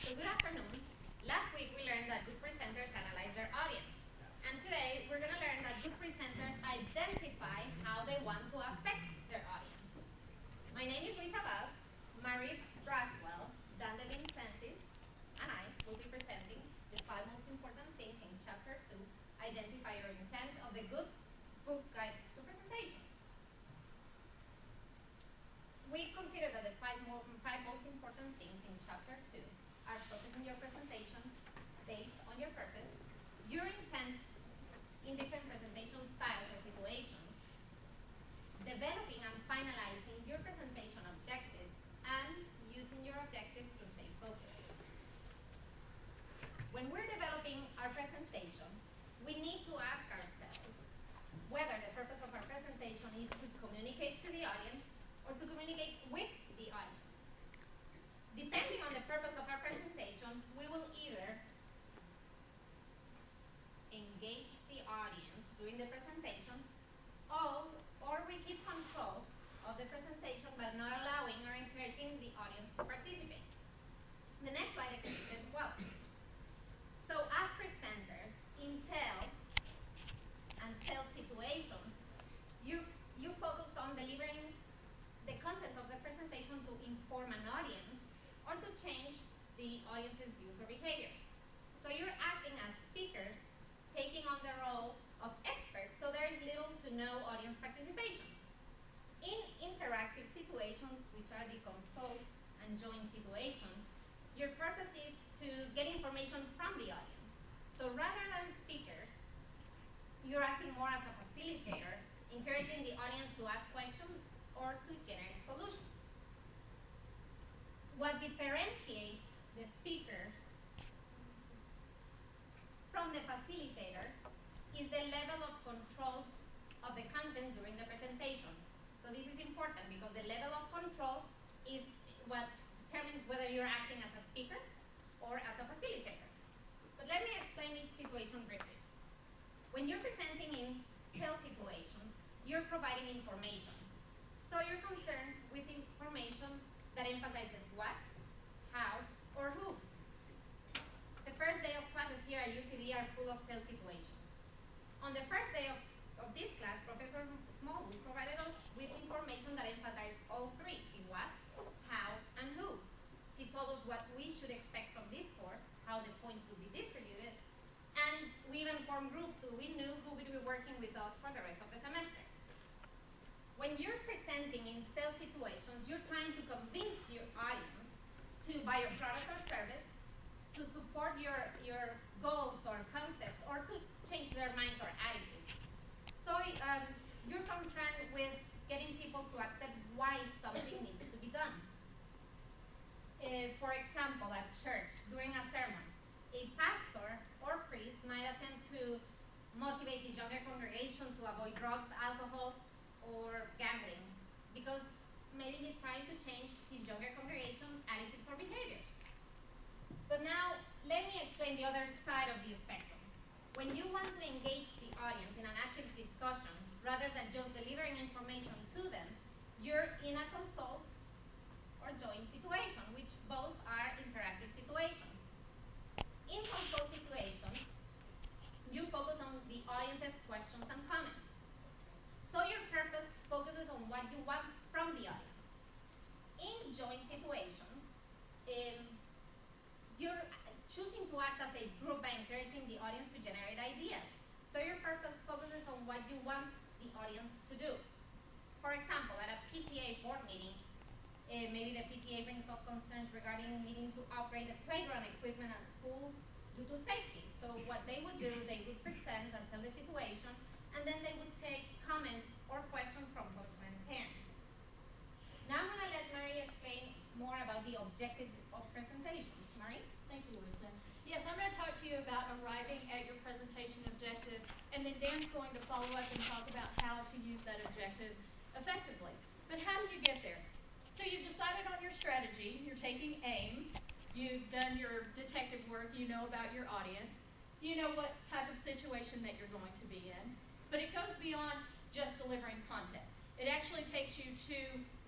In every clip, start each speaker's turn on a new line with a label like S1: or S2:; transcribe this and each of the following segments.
S1: So good afternoon. Last week we learned that good presenters analyze their audience. And today we're going to learn that good presenters identify how they want to affect their audience. My name is Luisa Valls. Marie Braswell, Dandelin Sentis, and I will be presenting the 5 most important things in Chapter 2, Identify Your Intent of the Good Book Guide to Presentations. We consider that the five most important things in Chapter 2 are focusing your presentation based on your purpose, your intent in different presentation styles or situations, developing and finalizing your presentation objectives, and using your objectives to stay focused. When we're developing our presentation, we need to ask ourselves whether the purpose of our presentation is to communicate to the audience or to communicate with the audience. Depending on the purpose of our presentation, we will either engage the audience during the presentation, or we keep control of the presentation but not allowing or encouraging the audience to participate. The next slide explains it well. So as presenters in tell and sell situations, you focus on delivering the content of the presentation to inform an audience or to change the audience's views or behaviors. So you're acting as speakers, taking on the role of experts, so there is little to no audience participation. In interactive situations, which are the consult and join situations, your purpose is to get information from the audience. So rather than speakers, you're acting more as a facilitator, encouraging the audience to ask questions or to generate solutions. What differentiates the speakers from the facilitators is the level of control of the content during the presentation. So this is important because the level of control is what determines whether you're acting as a speaker or as a facilitator. But let me explain each situation briefly. When you're presenting in tell situations, you're providing information. So you're concerned with information that emphasizes what, how, or who. The first day of classes here at UCD are full of tell situations. On the first day of this class, Professor Smallwood provided us with information that emphasized all three, the what, how, and who. She told us what we should expect from this course, how the points would be distributed, and we even formed groups so we knew who would be working with us for the rest of the semester. When you're presenting in sales situations, you're trying to convince your audience to buy your product or service, to support your goals or concepts, or to change their minds or attitudes. So you're concerned with getting people to accept why something needs to be done. For example, at church, during a sermon, a pastor or priest might attempt to motivate his younger congregation to avoid drugs, alcohol, or gambling, because maybe he's trying to change his younger congregation's attitudes or behaviors. But now, let me explain the other side of the spectrum. When you want to engage the audience in an active discussion, rather than just delivering information to them, you're in a consult or join situation, which both are interactive situations. In consult situations, you focus on the audience's questions and comments. So your purpose focuses on what you want from the audience. In joint situations, you're choosing to act as a group by encouraging the audience to generate ideas. So your purpose focuses on what you want the audience to do. For example, at a PTA board meeting, maybe the PTA brings up concerns regarding needing to upgrade the playground equipment at school due to safety. So what they would do, they would present and tell the situation, and then they would take comments or questions from concerned parents. Now I'm going to let Marie explain more about the objective of presentations. Marie?
S2: Thank you, Luisa. Yes, I'm going to talk to you about arriving at your presentation objective, and then Dan's going to follow up and talk about how to use that objective effectively. But how do you get there? So you've decided on your strategy, you're taking aim, you've done your detective work, you know about your audience, you know what type of situation that you're going to be in, but it goes beyond just delivering content. It actually takes you to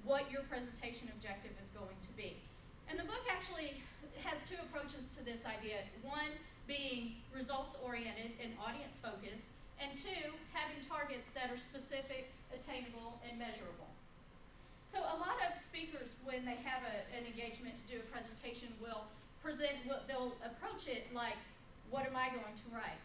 S2: what your presentation objective is going to be. And the book actually has two approaches idea. One, being results-oriented and audience-focused, and two, having targets that are specific, attainable, and measurable. So a lot of speakers, when they have an engagement to do a presentation, they'll approach it like, what am I going to write?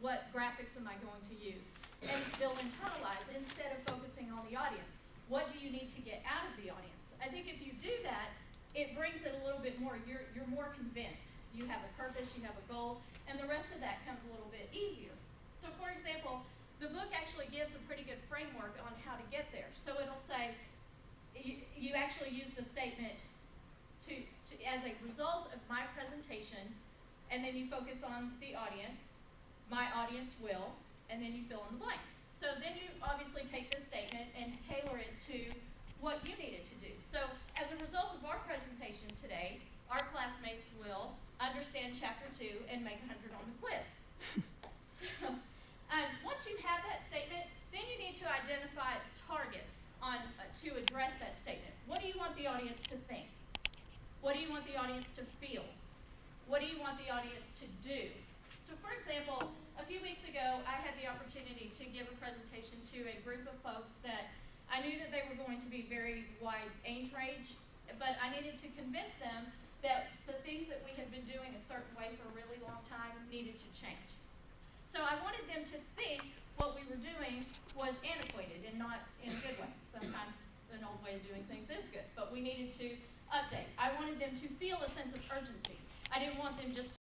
S2: What graphics am I going to use? And they'll internalize instead of focusing on the audience. What do you need to get out of the audience? I think if you do that, it brings it a little bit more. You're more convinced. You have a purpose, you have a goal, and the rest of that comes a little bit easier. So for example, the book actually gives a pretty good framework on how to get there. So it'll say, you actually use the statement as a result of my presentation, and then you focus on the audience. My audience will, and then you fill in the blank. So then you obviously take this statement and tailor it to what you needed to do. So as a result of our presentation today, our classmates will understand Chapter 2 and make 100 on the quiz. So once you have that statement, then you need to identify targets to address that statement. What do you want the audience to think? What do you want the audience to feel? What do you want the audience to do? So for example, a few weeks ago, I had the opportunity to give a presentation to a group of folks that I knew that they were going to be very wide age range, but I needed to convince them that the things that we had been doing a certain way for a really long time needed to change. So I wanted them to think what we were doing was antiquated and not in a good way. Sometimes an old way of doing things is good, but we needed to update. I wanted them to feel a sense of urgency. I didn't want them just